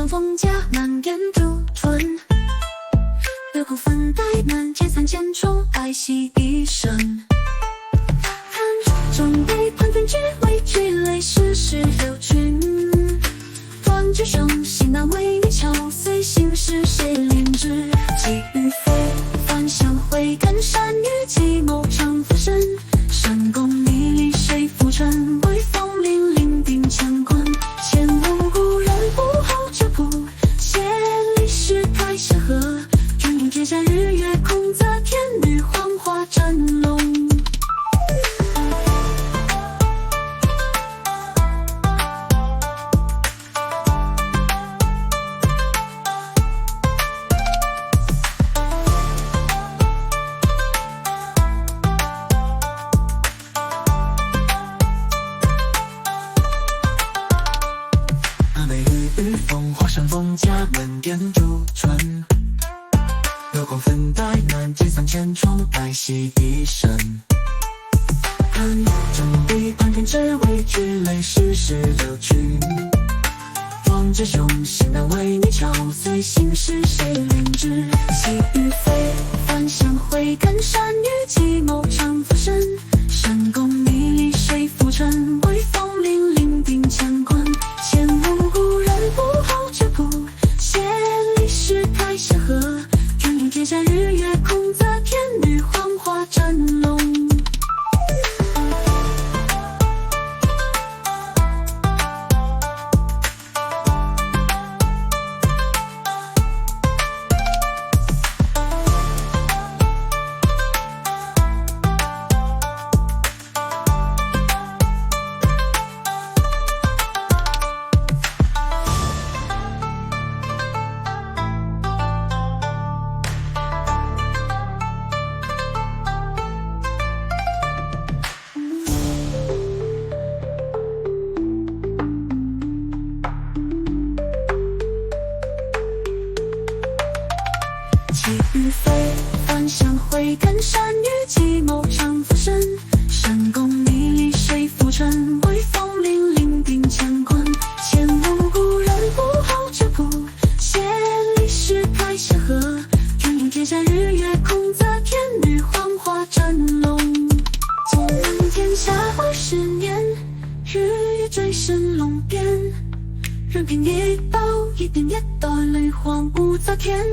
上风夹满点珠唇，流空粉黛满街3000重，爱惜一生。看中杯盘分只为聚泪，世事流群。壮志雄心难为你敲碎，心事谁领之？寄与非凡相会，感山与寂寞长浮生。深宫迷离谁浮沉？微风凛凛定乾坤。前无故人不好这步，千里石开山河。君中天下日月空则天女黄花真龙。雨风华山风夹门点珠唇，流光粉黛满街3000重，爱惜一生。看中笔盘片只为聚泪，世事流群。壮志雄心难为你敲碎，心事谁领之？寄与非凡相会，感山与寂寞长浮生。深宫迷离谁浮沉？微风凛凛定乾坤。前无故人不好这步，千里石开山河。君中天下日月空则天女黄花真龙。寄与非凡相会，感山与寂寞长浮生。深宫迷离谁浮沉？微风凛凛定乾坤。前无故人不好这步，千里石开山河。君中天下日月空则天女黄花真龙。纵观天下20年，日月坠神龙边。任凭一刀一点一刀，泪荒无则天。